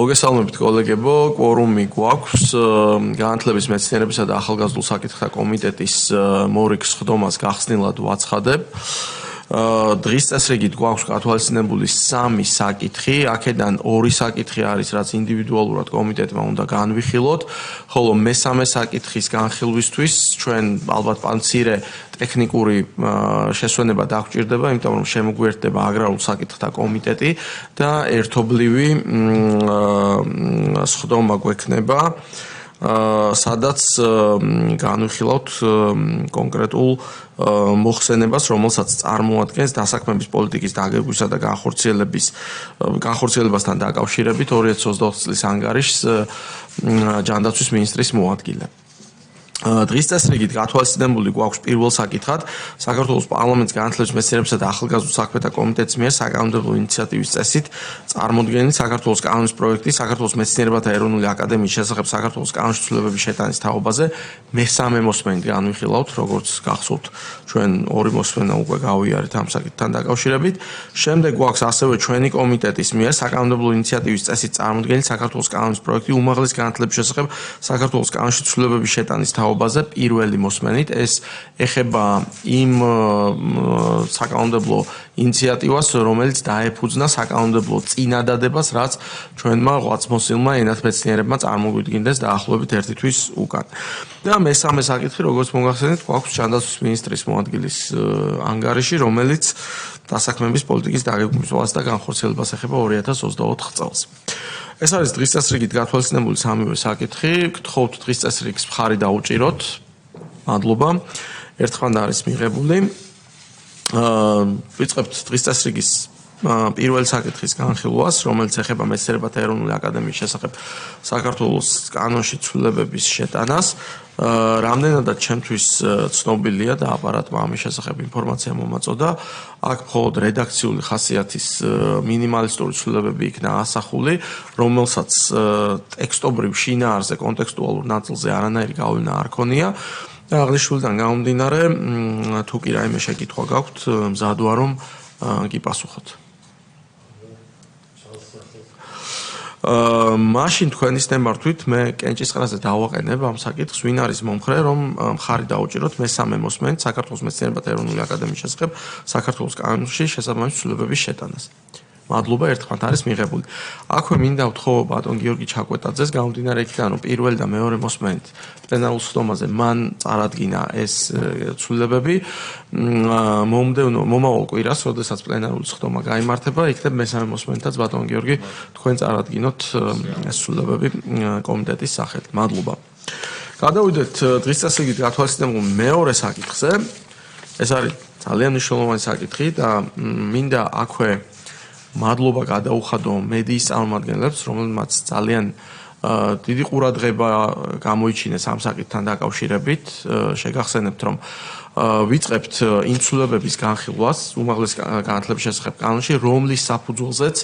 მოგესალმებით კოლეგებო, კვორუმი გვაქვს განათლების მეცნიერებისა და ახალგაზრდულ საკითხთა კომიტეტის მორიგ სხდომას გახსნილად ვაცხადებ. დღის წესრიგით გვაქვს გათვალისწინებული 3 საკითხი, აქედან 2 საკითხი არის, რაც ინდივიდუალურად კომიტეტმა უნდა განვიხილოთ, ხოლო მესამე საკითხის განხილვისთვის ჩვენ ალბათ მცირე ტექნიკური შესვენება დაგვჭირდება, იმიტომ რომ შემოგვიერთდება აგრარულ საკითხთა კომიტეტი და ერთობლივი სხდომა გვექნება, სადაც განვიხილავთ კონკრეტულ მოხსენებას, რომელსაც წარმოადგენს დასაქმების პოლიტიკის დაგეგმვისა და განხორციელებასთან დაკავშირებით 2024 წლის ანგარიშს ჯანდაცვის მინისტრის მოადგილე. დღის წესრიგით გათვალისწინებული გვაქვს პირველ საკითხად საქართველოს პარლამენტის განათლების მეცნიერებისა და ახალგაზრდულ საქმეთა კომიტეტის მიერ საკანონმდებლო ინიციატივის წესით წარმოდგენილი საქართველოს კანონის პროექტი საქართველოს მეცნიერებათა ეროვნული აკადემიის შესახებ საქართველოს კანონში ცვლილებების შეტანის თაობაზე მესამე მოსმენით განვიხილავთ, როგორც გახსოვთ, ჩვენ 2 მოსმენა უკვე გავიარეთ ამ საკითხთან დაკავშირებით. შემდეგ გვაქვს ასევე ჩვენი კომიტეტის მიერ საკანონმდებლო ინიციატივის წესით წარმოდგენილი საქართველოს კანონის პროექტი უმაღლესი განათლების შესახებ საქართველოს კანონში ცვლილებების შეტანის თაობაზე პირველი მოსმენით. ეს ეხება იმ საკანონმდებლო ინიციატივას, რომელიც დაეფუძნა საკანონმდებლო წინადადებას, რაც ჩვენმა ღვაწლმოსილმა ენათმეცნიერებმა წარმოგვიდგინდეს დაახლოებით 1 თვის უკან. და მესამე საკითხი, როგორც მოგახსენეთ, გვაქვს ჯანდაცვის მინისტრის მოადგილის ანგარიში, რომელიც დასაქმების პოლიტიკის დაგეგმვას და განხორციელებას ეხება 2024 წელს. ეს არის დღის წესრიგით გათვალისწინებული 3 საკითხი. გთხოვთ დღის წესრიგის მხარი დაუჭიროთ. მადლობა. ერთხმად არის მიღებული. ვიწყებთ დღის წესრიგის პირველი საკითხის განხილვას, რომელიც ეხება მეცნიერებათა ეროვნული აკადემიის შესახებ საქართველოს კანონში ცვლილებების შეტანას. რამდენადაც ჩემთვის ცნობილია და აპარატმა ამის შესახებ ინფორმაცია მომაწოდა, აქ მხოლოდ რედაქციული ხასიათის მინიმალისტური ცვლილებები იქნა ასახული, რომელსაც ტექსტობრივ შინაარსზე, კონტექსტუალურ ნაწილზე არანაირი გავლენა არ ქონია. და აღნიშნულიდან გამომდინარე, თუ კი რაიმე შეკითხვა გაქვთ, მზად ვარ რომ გიპასუხოთ. მაშინ თქვენის ნებართვით მე კენჭისყრაზე დავაყენებ ამ საკითხს, ვინ არის მომხრე, რომ მხარი დაუჭიროთ მესამე მოსმენით საქართველოს მეცნიერებათა ეროვნული აკადემიის შესახებ საქართველოს კანონში შესაბამისი ცვლილებების შეტანას. მადლობა, ერთხმად არის მიღებული. აქვე მინდა ვთხოვო ბატონ გიორგი ჩაკვეტაძეს, გამომდინარე იქიდან, რომ პირველი და მეორე მოსმენით პლენარულ სხდომაზე მან წარადგინა ეს ცვლილებები. მომავალ კვირას, როდესაც პლენარული სხდომა გაიმართება, იქნებ მესამე მოსმენითაც ბატონ გიორგი თქვენ წარადგინოთ ეს ცვლილებები კომიტეტის სახელით. მადლობა. გადავიდეთ დღის წესრიგით გათვალისწინებულ მეორე საკითხზე. ეს არის ძალიან მნიშვნელოვანი საკითხი და მინდა აქვე მადლობა გადაუხადო მედიის წარმომადგენლებს, რომელმაც ძალიან დიდი ყურადღება გამოიჩინეს ამ საკითხთან დაკავშირებით. შეგახსენებთ, რომ ვიწყებთ იმ ცვლილებების განხილვას უმაღლესი განათლების შესახებ კანონში, რომლის საფუძველზეც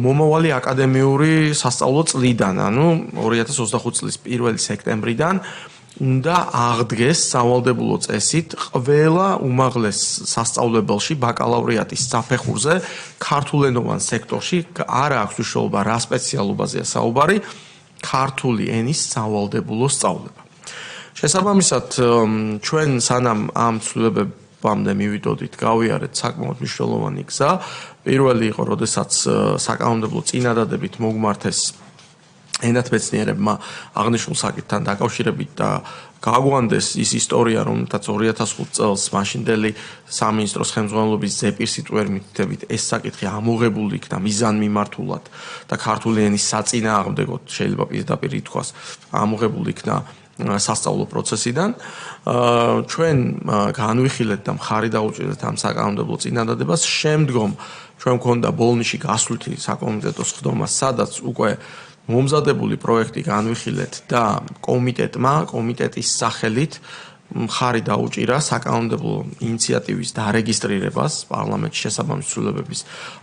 მომავალი აკადემიური სასწავლო წლიდან, ანუ 2025 წლის 1 სექტემბრიდან უნდა აღდგეს სავალდებულო წესით ყველა უმაღლეს სასწავლებელში ბაკალავრიატის საფეხურზე ქართულენოვან სექტორში არ აქვს მნიშვნელობა რა სპეციალობაზეა საუბარი, ქართული ენის სავალდებულო სწავლება. შესაბამისად, ჩვენ სანამ ამ ცვლილებებამდე მივიდოდით, გავიარეთ საკმაოდ მნიშვნელოვანი გზა. პირველი იყო, როდესაც საკანონმდებლო წინადადებით მოგმართეს ენათმეცნიერებმა აღნიშნულ საკითხთან დაკავშირებით და გაგვანდეს ის ისტორია, რომელთაც 2005 წელს მაშინდელი სამინისტროს ხელმძღვანელობის ზეპირსიტყვერმითებით ეს საკითხი ამოღებული იქნა მიზანმიმართულად და ქართული ენის საწინააღმდეგოდ, შეიძლება პირდაპირ ითქვას, ამოღებული იქნა სასწავლო პროცესიდან. ჩვენ განვიხილეთ და მხარი დაუჭირეთ ამ საკანონმდებლო წინადადებას. შემდგომ ჩვენ მქონდა ბოლნიში გასვლითი საკომიტეტო სხდომა, სადაც უკვე მომზადებული პროექტი განვიხილეთ და კომიტეტის სახელით მხარი დაუჭირა საკანონმდებლო ინიციატივის დარეგისტრირებას პარლამენტში შესაბამისი ცვლილებების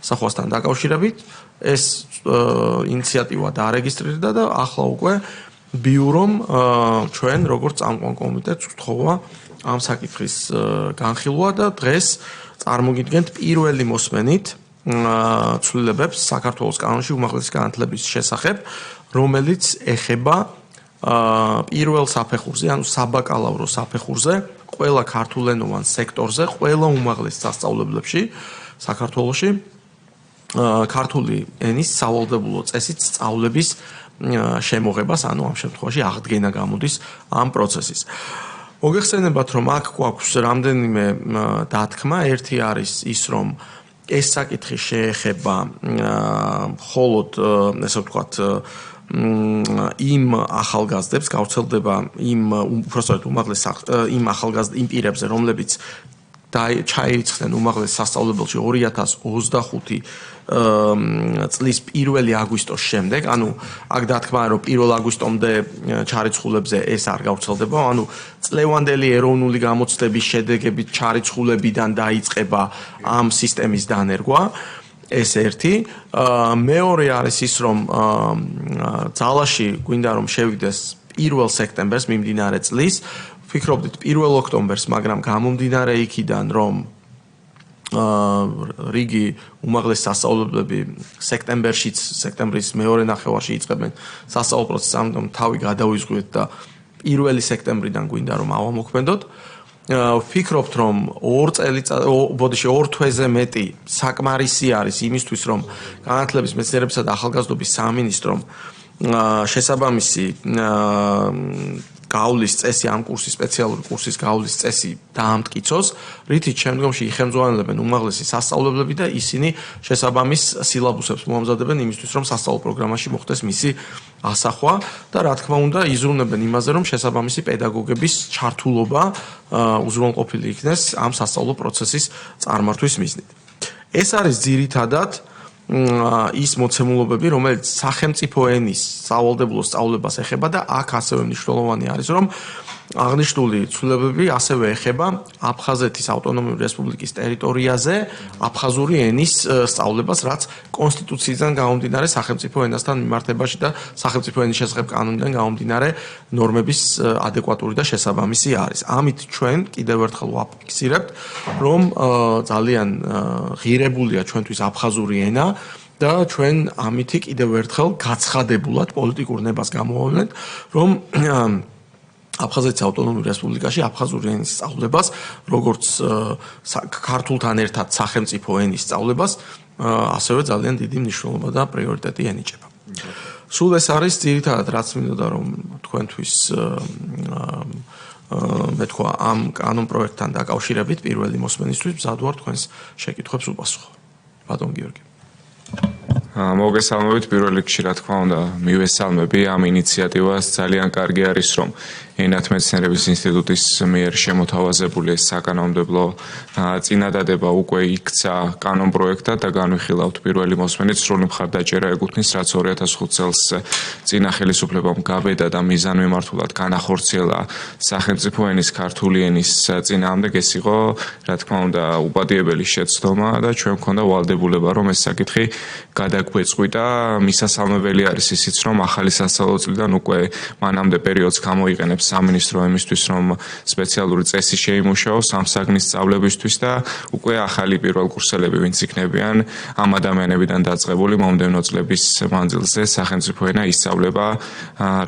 სახვასთან დაკავშირებით. ეს ინიციატივა დარეგისტრირდა და ახლა უკვე ბიურომ ჩვენ როგორც წამყვან კომიტეტს ვთხოვა ამ საკითხის განხილვა და დღეს წარმოგიდგენთ პირველი მოსმენით ცვლილებებს საქართველოს კანონში უმაღლესი განათლების შესახებ, რომელიც ეხება პირველ საფეხურზე, ანუ საბაკალავრო საფეხურზე, ყველა ქართულენოვან სექტორზე, ყველა უმაღლეს სასწავლებლებში საქართველოში ქართული ენის სავალდებულო წესით სწავლების შემოღებას, ანუ ამ შემთხვევაში აღდგენა გამოდის ამ პროცესის. მოგეხსენებათ, რომ აქ გვაქვს რამდენიმე დათქმა, ერთი არის ის, რომ ეს საკითხი შეეხება მხოლოდ, ესე ვთქვათ, იმ ახალგაზრდებს, გავრცელდება იმ უпростоრად უმაღლეს იმ იმ პირებზე, რომლებიც ჩაირიცხნენ უმაღლეს სასწავლებელში 2025 წლის 1 აგვისტოს შემდეგ, ანუ აქ დათქმაა, რომ 1 აგვისტომდე ჩარიცხულებზე ეს არ გავრცელდება, ანუ წლევანდელი ეროვნული გამოცდების შედეგებით ჩარიცხულებიდან დაიწყება ამ სისტემის დანერგვა. ეს ერთი. მეორე არის ის, რომ ძალაში გვინდა რომ შევიდეს 1 სექტემბერს მიმდინარე წლის, ვფიქრობდით 1 ოქტომბერს, მაგრამ გამომდინარე იქიდან, რომ რიგი უმაღლესი სასწავლებლები სექტემბრის მეორე ნახევარში იწყებენ სასწავლო პროცესს, ამიტომ თავი გადავიზღვით და 1 სექტემბრიდან გვინდა რომ ავამოქმედოთ. ვფიქრობთ, რომ 2 თვეზე მეტი საკმარისი არის იმისთვის, რომ განათლების, მეცნიერებისა და ახალგაზრდობის სამინისტრომ შესაბამისი გავლის წესი, ამ კურსის სპეციალური კურსის გავლის წესი დაამტკიცოს, რითიც შემდგომში იხელმძღვანელებენ უმაღლესი სასწავლებლები და ისინი შესაბამის სილაბუსებს მოამზადებენ იმისთვის, რომ სასწავლო პროგრამაში მოხდეს მისი ასახვა და რა თქმა უნდა იზრუნებენ იმაზე, რომ შესაბამისი პედაგოგების ჩართულობა უზრუნველყოფილი იქნეს ამ სასწავლო პროცესის წარმართვის მიზნით. ეს არის ძირითადად ის მოცემულობები, რომელიც სახელმწიფო ენის სავალდებულო სწავლებას ეხება და აქ ასევე მნიშვნელოვანი არის, რომ აღნიშნული ცვლილებები ასევე ეხება აფხაზეთის ავტონომიური რესპუბლიკის ტერიტორიაზე აფხაზური ენის სწავლებას, რაც კონსტიტუციიდან გამომდინარე სახელმწიფო ენასთან მიმართებაში და სახელმწიფო ენის შესახებ კანონიდან გამომდინარე ნორმების ადეკვატური და შესაბამისი არის. ამით ჩვენ კიდევ ერთხელ ვაფიქსირებთ, რომ ძალიან ღირებულია ჩვენთვის აფხაზური ენა და ჩვენ ამითი კიდევ ერთხელ გაცხადებულად პოლიტიკურ ნებას გამოვავლენთ, რომ აფხაზეთის ავტონომურ რესპუბლიკაში აფხაზური ენის სწავლებას, როგორც ქართულთან ერთად სახელმწიფო ენის სწავლებას, ასევე ძალიან დიდი მნიშვნელობა და პრიორიტეტი ენიჭება. სულ ეს არის ძირითადად რაც მინდოდა რომ თქვენთვის მე თქვა ამ კანონ პროექტთან დაკავშირებით პირველი მოსმენისთვის მზად ვარ თქვენს შეკითხვებს უპასუხო. ბატონ გიორგი. მოგესალმებით პირველ რიგში რა თქმა უნდა მივესალმები ამ ინიციატივას ძალიან კარგი არის რომ ენათმეცნიერების ინსტიტუტის მიერ შემოთავაზებული ეს საკანონმდებლო წინადადება უკვე იქცა კანონ პროექტად და განვიხილავთ პირველი მოსმენით სრული მხარდაჭერა ეკუთვნის რაც 2005 წელს წინა ხელისუფლებამ გაბედა და მიზანმიმართულად განახორციელა სახელმწიფო ენის ქართული ენის წინააღმდეგ ეს იყო რა თქმა უნდა უპატიებელი შეცდომა და ჩვენ გვქონდა ვალდებულება რომ ეს საკითხი გადაგვეწყვიტა მისასალმებელი არის ისიც რომ ახალი სასწავლო წლიდან უკვე მანამდე პერიოდს გამოიყენებს სამინისტრო იმისთვის რომ სპეციალური წესი შეიმუშაოს ამ საგნის სწავლებისთვის და უკვე ახალი პირველკურსელები ვინც იქნებიან ამ ადამიანებიდან დაწყებული მომდევნო წლების მანძილზე სახელმწიფო ენა ისწავლება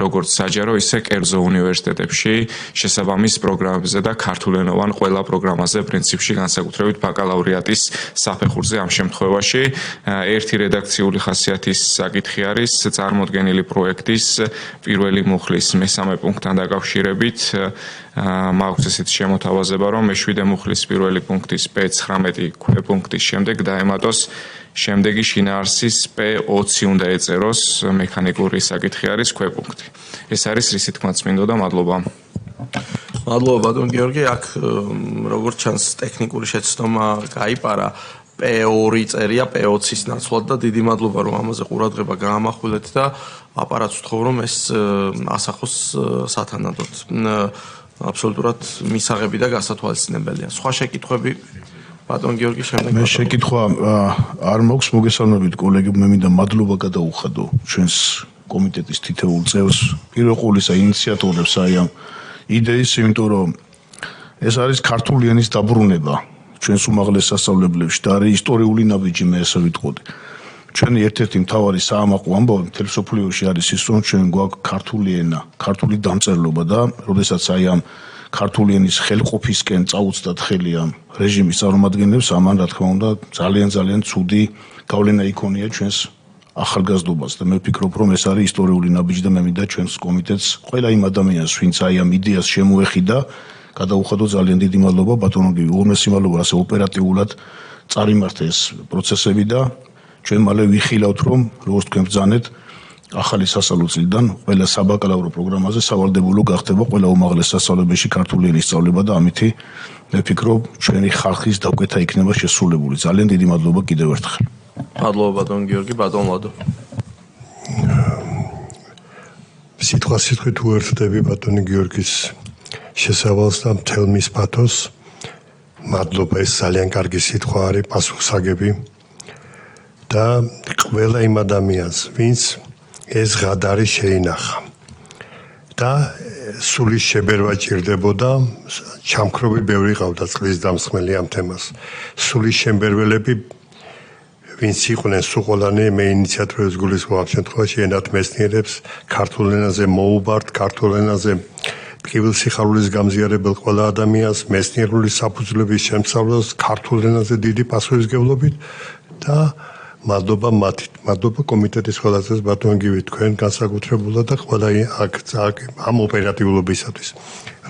როგორც საჯარო ისე კერძო უნივერსიტეტებში შესაბამის პროგრამებზე და ქართულენოვან ყველა პროგრამაზე პრინციპში განსაკუთრებით ბაკალავრიატის საფეხურზე ამ შემთხვევაში ერთი რედაქციული ხასიათის საკითხი არის წარმოდგენილი პროექტის პირველი მუხლის მესამე პუნქტთან დაკავშირებით მაქვს ესეთი შემოთავაზება რომ მე-7 მუხლის პირველი პუნქტის P19 ქვეპუნქტის შემდეგ დაემატოს შემდეგი შინაარსის P20 უნდა ეწეროს მექანიკური საკითხი არის ქვეპუნქტი. ეს არის რისი თქმაც მინდოდა, მადლობა. მადლობა ბატონ გიორგი, აქ როგორც ჩანს ტექნიკური შეცდომა გაიპარა P2 წერია P20-ის ნაცვლად და დიდი მადლობა რომ ამაზე ყურადღება გაამახვილეთ და აპარატს ვთხოვ რომ ეს ასახოს სათანადოდ. აბსოლუტურად მისაღები და გასათვალისწინებელია. სხვა შეკითხვები ბატონ გიორგი შემდეგ მე შეკითხვა არ მაქვს მოგესალმებით კოლეგები მე მინდა მადლობა გადაუხადო ჩვენს კომიტეტის თითოეულ წევრს პირველ ყოვლისა ინიციატორებს აი ამ იდეის იმიტომ რომ ეს არის ქართული ენის დაბრუნება ჩვენს უმაღლეს სასწავლებლებში და არის ისტორიული ნაბიჯი, მე ასე ვიტყოდი. ჩვენი ერთ-ერთი მთავარი საამაყო ამბავი მთელ მსოფლიოში არის ის, რომ ჩვენ გვაქვს ქართული ენა, ქართული დამწერლობა და როდესაც აი ამ ქართული ენის ხელყოფისკენ წაუწდათ ხელი ამ რეჟიმის წარმომადგენლებს, ამან რა თქმა უნდა ძალიან ცუდი გავლენა იქონია ჩვენს ახალგაზრდობას და მე ვფიქრობ, რომ ეს არის ისტორიული ნაბიჯი და მე მინდა ჩვენს კომიტეტს ყველა იმ ადამიანს, ვინც აი ამ იდეას შემოეხიდა, გადაუხადო ძალიან დიდი მადლობა ბატონო გივი, უღრმესი მადლობა ასე ოპერატიულად წარიმართა ეს პროცესები და ჩვენ მალე ვიხილავთ, რომ როგორც თქვენ ბრძანეთ, ახალი სასწავლო წლიდან ყველა საბაკალავრო პროგრამაზე სავალდებულო გახდება ყველა უმაღლეს სასწავლებელში ქართული ენის სწავლება და ამითი მე ვფიქრობ, ჩვენი ხალხის დაკვეთა იქნება შესრულებული. ძალიან დიდი მადლობა კიდევ ერთხელ. მადლობა ბატონ გიორგი, ბატონ ლადო. სიტყვით უერთდები ბატონი გიორგის შესავალს და მთელ მის პათოს. მადლობა, ეს ძალიან კარგი სიტყვა არის, პასუხსაგები და ყველა იმ ადამიანს, ვინც ეს ღადარი შეინახა და სულის შებერვა ჭირდებოდა, ჩამქრობი ბევრი ყავდა წყლის დამსხმელი ამ თემას. სულის შემბერველები ვინც იყვნენ სუყოლანი, მე ინიციატორებს გულისხმობ ამ შემთხვევაში ენათ მეცნიერებს, ქართულ ენაზე მოუბართ, ქართულ ენაზე ტკივილსიხარულის გამზიარებელ ყველა ადამიანს, მეცნიერული საფუძვლების შემსწავლას ქართულ ენაზე დიდი პასუხისმგებლობით და მადლობა მათით, მადლობა კომიტეტის ყველასას ბატონ გივი თქვენ განსაკუთრებულად და ყველა ამ ოპერატიულობისათვის.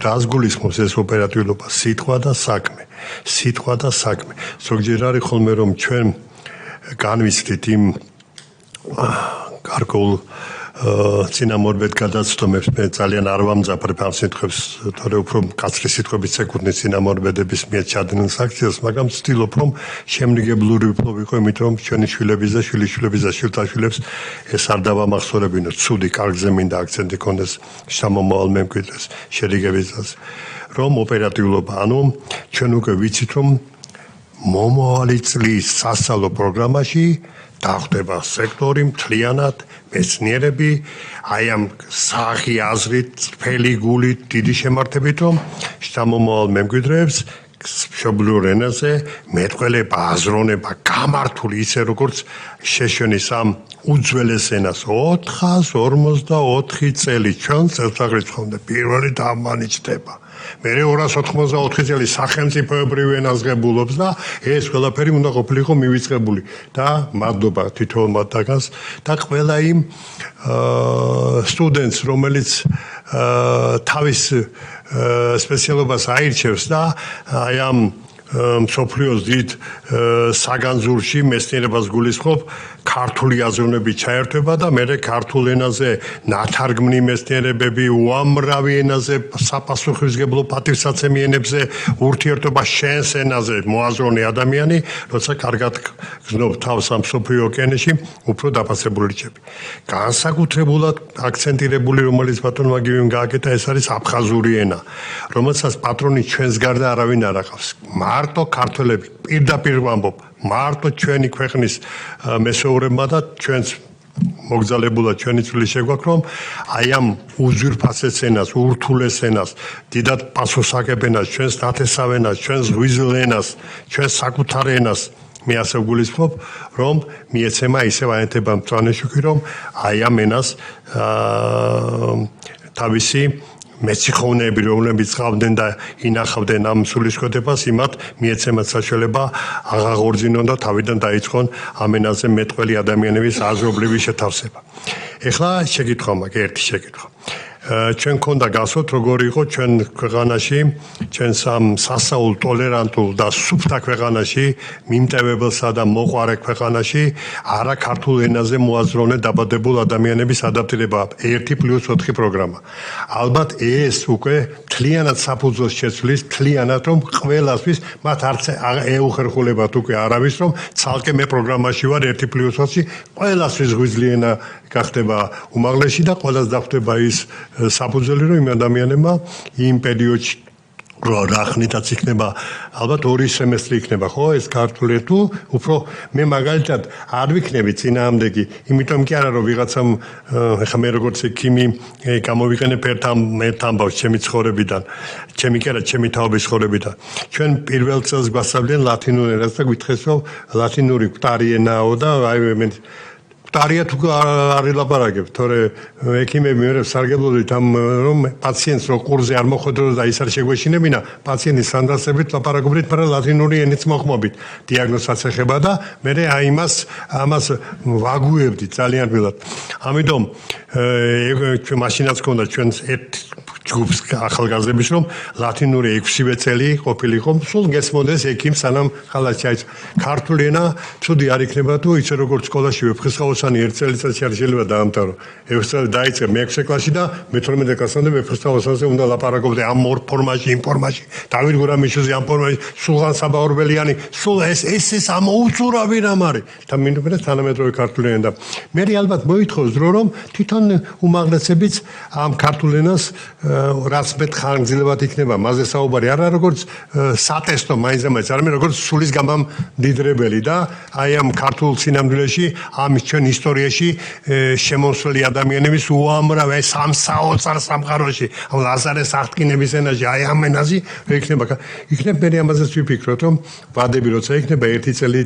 რას გულისხმობს ეს ოპერატიულობა? სიტყვა და საქმე. სიტყვა და საქმე. ზოგჯერ არის ხოლმე რომ ჩვენ განვიცდით იმ გარკვეულ წინამორბედ გადაცდომებს, მე ძალიან არ ვამძაფრებ ამ სიტყვებს, თორე უფრო კაცრი სიტყვებით ეკუთვნის წინამორბედების მიერ ჩადენილ საქციელს, მაგრამ ვცდილობ რომ შემრიგებლური ვიყო, იმიტომ რომ ჩვენი შვილების და შვილიშვილების და შვილთაშვილებს ეს არ დავამახსოვრებინოთ, ცუდი, კარგზე მინდა აქცენტი ქონდეს სამომავალ მემკვიდრეს შერიგებისას, რომ ოპერატიულობა, ანუ ჩვენ უკვე ვიცით რომ მომავალი წლის სასწავლო პროგრამაში დახვდება სექტორი მთლიანად მეცნიერები აი ამ სახი აზრით, წრფელი გულით, დიდი შემართებით რომ შთამომავალ მემკვიდრეებს მშობლიურ ენაზე მეტყველება, აზროვნება გამართული ისე როგორც შეშონის ამ უძველეს ენას 454 წელი ჩვენ წელთაღრიცხვამდე პირველი დამანიჭდება. მე 284 წელი სახელმწიფოებრივ ენას ღებულობს და ეს ყველაფერი უნდა ყოფილიყო მივიწყებული და მადლობა თითოეულ მათგანს და ყველა იმ სტუდენტს რომელიც თავის სპეციალობას აირჩევს და აი ამ მსოფლიოს დიდ საგანძურში მეცნიერებას გულისხმობ ქართული აზროვნების ჩაერთვება და მე ქართულ ენაზე ნათარგმნი მეცნიერებები უამრავი ენაზე საპასუხისმგებლო პატივსაცემი ენებზე ურთიერთობა შენს ენაზე მოაზროვნე ადამიანი როცა კარგად გზნობ თავს ამ მსოფლიო ოკეანეში უფრო დაფასებული რჩები განსაკუთრებულად აქცენტირებული რომელიც ბატონმა გივიმ გააკეთა ეს არის აფხაზური ენა რომელსაც პატრონი ჩვენს გარდა არავინ არ აკავს მარტო ქართველები პირდაპირ ვამბობ მარტო ჩვენი ქვეყნის მესეურებმა და ჩვენს მოგზალებულად ჩვენი წვლილი შეგვაქვს რომ აი ამ უძვირფასეს ენას, ურთულეს ენას, დიდად პასუხსაგებ ენას, ჩვენს ნათესავ ენას, ჩვენს ღვიძლ ენას, ჩვენს საკუთარ ენას მე ასე გულისხმობ რომ მიეცემა ისევ აერთება მწვანეშუქი რომ აი ამ ენას თავისი მეციხოვნეები რომლებიც ყავდნენ და ინახავდნენ ამ სულისკვეთებას იმათ მიეცემათ საშუალება აღაღორძინონ და თავიდან დაიწყონ ამ ენაზე მეტყველი ადამიანების აზრობრივი შეთავსება. ეხლა შეკითხვა მაქვს ერთი შეკითხვა. ჩვენ ქონდა გასვოთ როგორ იყო ჩვენ ქვეყანაში ჩვენს ამ სასაულ ტოლერანტულ და სუფთა ქვეყანაში მიმტევებელსა და მოყვარე ქვეყანაში არა ქართულ ენაზე მოაზროვნე დაბადებულ ადამიანების ადაპტირება 1+4 პროგრამა. ალბათ ეს უკვე მთლიანად საფუძველს შეცვლის მთლიანად რომ ყველასთვის მათ არც ეუხერხულებათ უკვე არავის რომ ცალკე მე პროგრამაში ვარ 1+4-ში ყველასთვის ღვიძლი ენა გახდება უმაღლესი და ყველას დახვდება ის საფუძველი რომ იმ ადამიანებმა იმ პერიოდში რა ხნითაც იქნება ალბათ 2 სემესტრი იქნება ხო ეს ქართული თუ უფრო მე მაგალითად არ ვიქნები წინააღმდეგი იმიტომ კი არა რომ ვიღაცამ ეხა მე როგორც ექიმი გამოვიყენებ ერთ ამბავს ჩემი ცხოვრებიდან ჩემი კი არა ჩემი თაობის ცხოვრებიდან ჩვენ პირველ წელს გვასწავლიან ლათინურ ენას და გითხეს რომ ლათინური კვტარი ენაო და აი მე ტარია თუ არ ელაპარაკებ, თორე ექიმები მე სარგებლობთ ამ რომ პაციენტს რო კურსზე არ მოხვედრო და ის არ შეგვეშინებინა, პაციენტის სანდასებით ლაპარაკობთ, მაგრამ ლათინური ენით მოხმობით. დიაგნოზსაც ეხება და მე ამას ვაგუებდი ძალიან ბევრად. ამიტომ ჩვენ მაშინაც ქონდა ჩვენს ერთ ჯგუფს ახალგაზრდების რომ ლათინური 6-ვე წელი ყოფილიყო, სულ გესმოდეს ექიმ სანამ ხალხი ჩაიც. ქართული ენა ცუდი არ იქნება თუ ისე როგორც სკოლაში ვეფხისტყაოსანი ერთ წელიწადში არ შეიძლება დაამთავრო. ექვსი დაიწყე მე-6 კლასში და მე-12 კლასამდე ვეფხისტყაოსანზე უნდა ლაპარაკობდე ამ ორ ფორმაში, იმ ფორმაში. დავით გურამიშვილის ამ ფორმაში, სულხან საბაურბელიანი, სულ ეს ამოუწურავი რამ არის. და მინდობენ თანამედროვე ქართული ენა. მე ალბათ მოითხოვს რომ თვითონ უმაღლესებიც ამ ქართულ ენას რაც მეტ ხანგრძლივად იქნება მასზე საუბარი არა როგორც სატესტო მაინც არამედ როგორც სულის გამამდიდრებელი და აი ამ ქართულ სინამდვილეში ამის ჩვენ ისტორიაში შემოსვლელი ადამიანების უამრავ ეს სამსაოცარ სამყაროში ამ ლაზარეს აღთქმის ენაში აი ამ ენაზე იქნება მე ამაზეც ვიფიქროთ რომ ვადები როცა იქნება ერთი წელი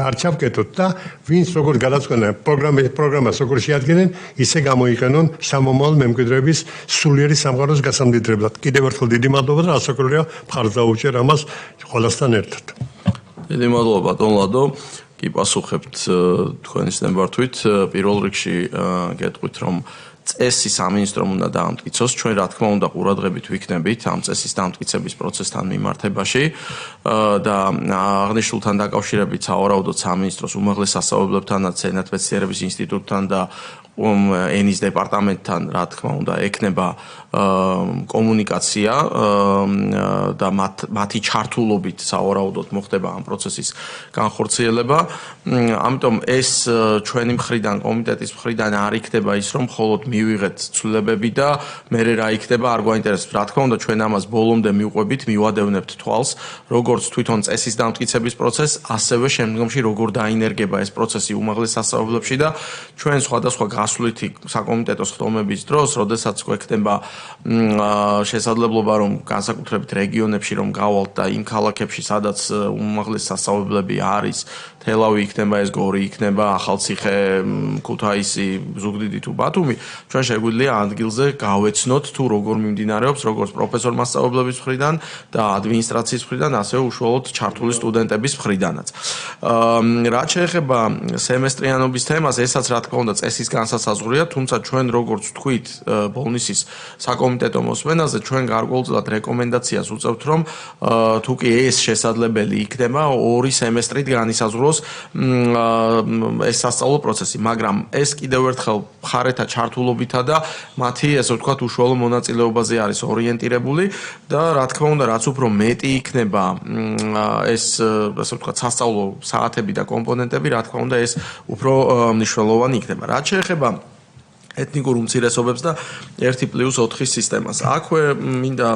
არ ჩავკეტოთ და ვინც როგორ გადაწყვეტა პროგრამას როგორ შეადგენენ ისე გამოიყენონ სამომავლო მემკვიდრეების სულიერი სამყაროს გასამდიდრებლად. კიდევ ერთხელ დიდი მადლობა და ასაკურია მხარს დაუჭერ ამას ყველასთან ერთად. დიდი მადლობა ბატონ ლადო. კი პასუხებთ თქვენის ნებართვით. პირველ რიგში გეტყვით რომ წესი სამინისტრომ უნდა დაამტკიცოს. ჩვენ რა თქმა უნდა ყურადღებით ვიქნებით ამ წესის დამტკიცების პროცესთან მიმართებაში და აღნიშნულთან დაკავშირებით სავარაუდოდ სამინისტროს უმაღლეს სასწავლებლებთანაც ენათმეცნიერების ინსტიტუტთან და ენის დეპარტამენტთან რა თქმა უნდა ექნება კომუნიკაცია და მათი ჩართულობით სავარაუდოდ მოხდება ამ პროცესის განხორციელება. ამიტომ ეს ჩვენი მხრიდან კომიტეტის მხრიდან არ იქნება ის რომ მხოლოდ მივიღეთ ცვლილებები და მე რა იქნება არ გვაინტერესებს. რა თქმა უნდა ჩვენ ამას ბოლომდე მივყვებით, მივადევნებთ თვალს, როგორც თვითონ წესის დამტკიცების პროცესს, ასევე შემდგომში როგორ დაინერგება ეს პროცესი უმაღლეს სასწავლებლებში და ჩვენ სხვადასხვა გასვლითი საკომიტეტო ხდომების დროს, როდესაც გვექნება შესაძლებლობა რომ განსაკუთრებით რეგიონებში რომ გავალთ და იმ ქალაქებში სადაც უმაღლეს სასწავლებლები არის, თელავი იქნება ეს გორი იქნება ახალციხე, ქუთაისი, ზუგდიდი თუ ბათუმი, ჩვენ შეგვიძლია ადგილზე გავეცნოთ თუ როგორ მიმდინარეობს როგორც პროფესორ მასწავლებლების მხრიდან და ადმინისტრაციის მხრიდან, ასევე უშუალოდ ჩართული სტუდენტების მხრიდანაც. რაც შეეხება სემესტრიანობის თემას, ესაც რა თქმა უნდა წესის განსასაზღვრია, თუმცა ჩვენ როგორც თქვით ბოლნისის საკომიტეტო მოსმენაზე ჩვენ გარკვეულწილად რეკომენდაციას უწევთ რომ თუ კი ეს შესაძლებელი იქნება 2 სემესტრით განისაზღვროს ეს სასწავლო პროცესი, მაგრამ ეს კიდევ ერთხელ მხარეთა ჩართულობითა და მათი ესე ვთქვათ უშუალო მონაწილეობაზე არის ორიენტირებული და რა თქმა უნდა რაც უფრო მეტი იქნება ეს ესე ვთქვათ სასწავლო საათები და კომპონენტები, რა თქმა უნდა ეს უფრო მნიშვნელოვანი იქნება. რაც შეეხება ეთნიკურ უმცირესობებს და 1+4 სისტემას. აქვე მინდა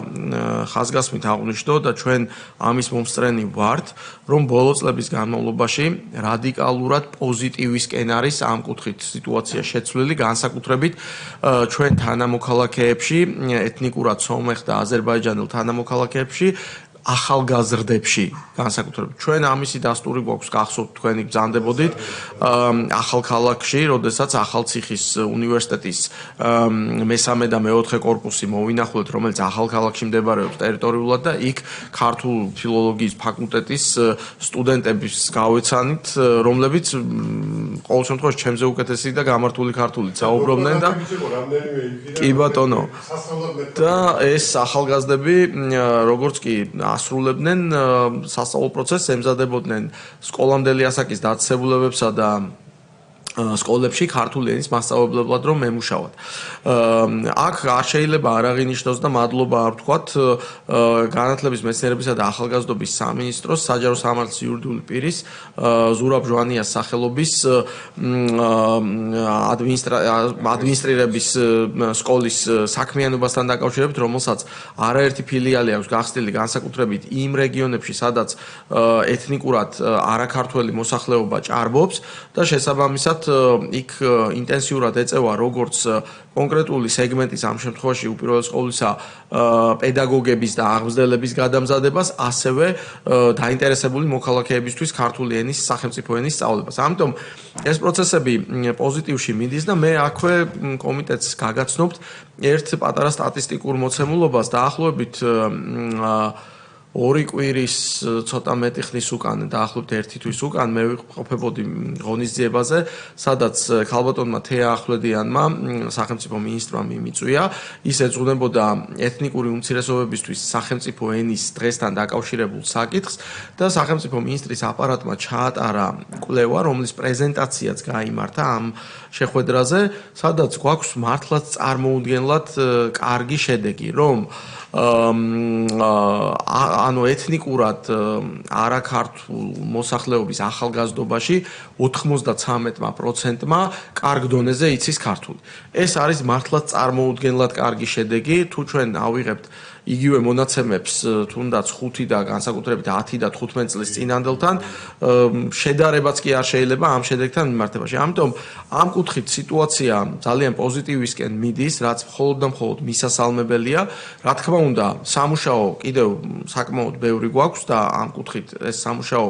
ხაზგასმით აღვნიშნო და ჩვენ ამის მომსწრენი ვართ, რომ ბოლო წლების განმავლობაში რადიკალურად პოზიტივისკენ არის ამ კუთხით სიტუაცია შეცვლილი, განსაკუთრებით ჩვენ თანამოქალაქეებში, ეთნიკურად სომეხ და აზერბაიჯანელ თანამოქალაქეებში ახალგაზრდებში განსაკუთრებით ჩვენ ამისი დასტური გვაქვს გახსოვთ თქვენი ბრძანდებოდით ახალქალაქში, როდესაც ახალციხის უნივერსიტეტის მესამე და მეოთხე კორპუსი მოვინახულეთ, რომელიც ახალქალაქში მდებარეობს ტერიტორიულად და იქ ქართულ ფილოლოგიის ფაკულტეტის სტუდენტების გავეცანით, რომლებიც ყოველ შემთხვევაში ჩემზე უკეთესი და გამართული ქართულით საუბრობდნენ და კი ბატონო და ეს ახალგაზრდები როგორც კი ასრულებდნენ სასწავლო პროცესს, ემზადებოდნენ სკოლამდელი ასაკის დაწესებულებებსა და სკოლებში ქართული ენის მასწავლებლად რომ მემუშავად. აქ არ შეიძლება არ აღინიშნოს და მადლობა არ ვთქვათ განათლების მეცნიერებისა და ახალგაზრდობის სამინისტროს საჯარო სამართლის იურიდიული პირის ზურაბ ჟვანიას სახელობის ადმინისტრირების სკოლის საქმიანობასთან დაკავშირებით, რომელსაც არაერთი ფილიალი აქვს გახსნილი განსაკუთრებით იმ რეგიონებში, სადაც ეთნიკურად არაქართველი მოსახლეობა ჭარბობს და შესაბამისად იქ ინტენსიურად ეწევა როგორც კონკრეტული სეგმენტის ამ შემთხვევაში უპირველეს ყოვლისა პედაგოგების და აღმზრდელების გადამზადებას, ასევე დაინტერესებული მოქალაქეებისთვის ქართული ენის სახელმწიფო ენის სწავლებას. ამიტომ ეს პროცესები პოზიტივში მიდის და მე აქვე კომიტეტს გაგაცნობთ ერთ პატარა სტატისტიკურ მოცემულობას დაახლოებით 2 კვირის ცოტა მეტი ხნის უკან, დაახლოებით 1 თვის უკან მე ვიყოფებოდი ღონისძიებაზე, სადაც ქალბატონმა თეა ახვლედიანმა სახელმწიფო მინისტრმა მიმიწვია, ის ეძღვნებოდა ეთნიკური უმცირესობებისთვის სახელმწიფო ენის დღესთან დაკავშირებულ საკითხს და სახელმწიფო მინისტრის აპარატმა ჩაატარა კვლევა, რომლის პრეზენტაციაც გაიმართა ამ შეხვედრაზე, სადაც გვაქვს მართლაც წარმოუდგენლად კარგი შედეგი, რომ ანუ ეთნიკურად არაქართულ მოსახლეობის ახალგაზრდობაში 93%-მა კარგ დონეზე იცის ქართული. ეს არის მართლაც წარმოუდგენლად კარგი შედეგი, თუ ჩვენ ავიღებთ იგივე მონაცემებს თუნდაც 5 და განსაკუთრებით 10 და 15 წლის წინანდელთან, შედარებაც კი არ შეიძლება ამ შედეგთან მიმართებაში. ამიტომ ამ კუთხით სიტუაცია ძალიან პოზიტივისკენ მიდის, რაც მხოლოდ და მხოლოდ მისასალმებელია. რა თქმა უნდა, სამუშაო კიდევ საკმაოდ ბევრი გვაქვს და ამ კუთხით ეს სამუშაო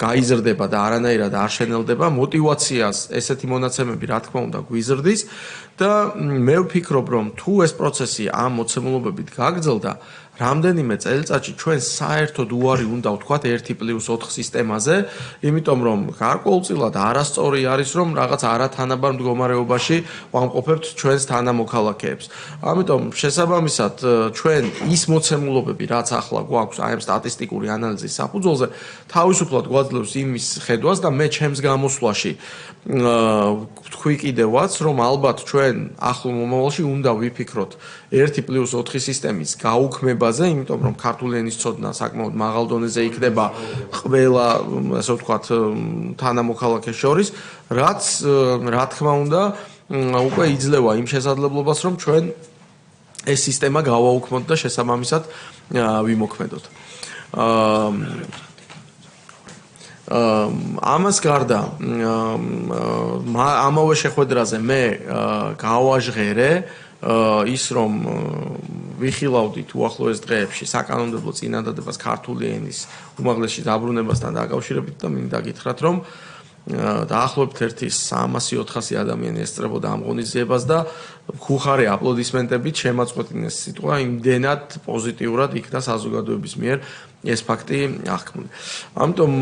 გაიზრდება და არანაირად არ შენელდება. მოტივაციას ესეთი მონაცემები რა თქმა უნდა გვიზრდის და მე ვფიქრობ, რომ თუ ეს პროცესი ამ მოცემულობებით გაგრძელდა, რამდენიმე წელიწადში ჩვენ საერთოდ უარი უნდა ვთქვათ 1+4 სისტემაზე, იმიტომ რომ გარკვეულწილად არასწორი არის, რომ რაღაც არათანაბარ მდგომარეობაში ვამყოფებთ ჩვენს თანამოქალაქეებს. ამიტომ შესაბამისად ჩვენ ის მოცემულობები, რაც ახლა გვაქვს აი ამ სტატისტიკური ანალიზის საფუძველზე, თავისუფლად გვაძლევს იმის ხედვას და მე ჩემს გამოსვლაში ვთქვი კიდევაც, რომ ალბათ ჩვენ ახლო მომავალში უნდა ვიფიქროთ 1+4 სისტემის გაუქმებაზე, იმიტომ რომ ქართული ენის ცოდნა საკმაოდ მაღალ დონეზე იქნება ყველა, ასე ვთქვათ, თანამოქალაქეს შორის, რაც რა თქმა უნდა უკვე იძლევა იმ შესაძლებლობას, რომ ჩვენ ეს სისტემა გავაუქმოთ და შესაბამისად ვიმოქმედოთ. ამას გარდა ამავე შეხვედრაზე მე გავაჟღერე ის რომ ვიხილავდით უახლოეს დღეებში საკანონმდებლო წინადადებას ქართული ენის უმაღლესი დაბრუნებასთან დაკავშირებით და მინდა გითხრათ რომ დაახლოებით 300-400 ადამიანი ესწრებოდა ამ ღონისძიებას და ხუხარი აპლოდისმენტებით შემაწყვეტინეს სიტყვა იმდენად პოზიტიურად იქნა საზოგადოების მიერ ეს ფაქტი აღქმული. ამიტომ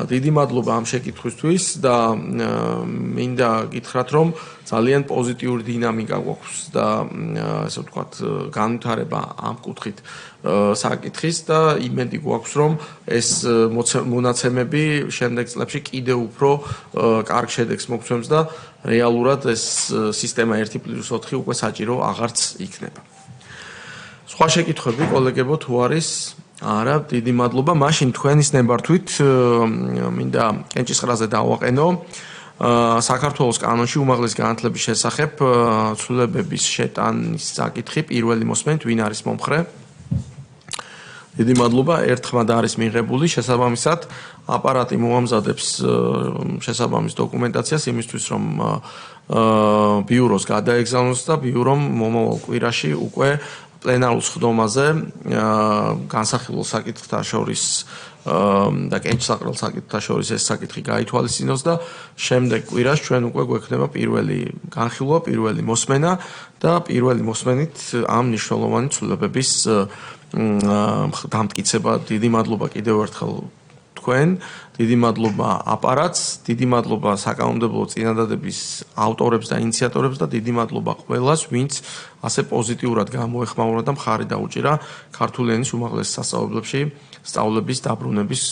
დიდი მადლობა ამ შეკითხვისთვის და მინდა გითხრათ რომ ძალიან პოზიტიური დინამიკა გვაქვს და ასე ვთქვათ განვითარება ამ კუთხით საკითხის და იმედი გვაქვს რომ ეს მონაცემები შემდეგ წლებში კიდევ უფრო კარგ შედეგს მოგცემს და რეალურად ეს სისტემა 1+4 უკვე საჭირო აღარც იქნება. სხვა შეკითხვები კოლეგებო თუ არის? არა, დიდი მადლობა. მაშინ თქვენის ნებართვით მინდა კენჭისყრაზე დავაყენო საქართველოს კანონში უმაღლესი განათლების შესახებ ცვლილებების შეტანის საკითხი. პირველი მოსმენით ვინ არის მომხრე? დიდი მადლობა. ერთხმად არის მიღებული. შესაბამისად აპარატი მოამზადებს შესაბამის დოკუმენტაციას იმისთვის რომ ბიუროს გადაეგზავნოს და ბიურომ მომავალ კვირაში უკვე პლენარულ სხდომაზე განსახილულ საკითხთა შორის და კენჭისყრელ საკითხთა შორის ეს საკითხი გაითვალისწინოს და შემდეგ კვირას ჩვენ უკვე გვექნება პირველი განხილვა, პირველი მოსმენა და პირველი მოსმენით ამ მნიშვნელოვანი ცვლილებების დამტკიცება. დიდი მადლობა კიდევ ერთხელ თქვენ, დიდი მადლობა აპარატს, დიდი მადლობა საკანონმდებლო წინადადების ავტორებს და ინიციატორებს და დიდი მადლობა ყველას, ვინც ასე პოზიტიურად გამოეხმაურა და მხარი დაუჭირა ქართული ენის უმაღლეს სასწავლებლებში სწავლების დაბრუნების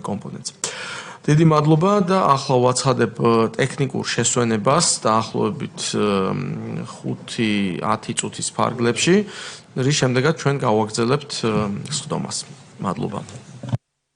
კომპონენტს. დიდი მადლობა და ახლა ვაცხადებ ტექნიკურ შესვენებას დაახლოებით 5-10 წუთის ფარგლებში, რის შემდეგაც ჩვენ გავაგრძელებთ სხდომას. მადლობა.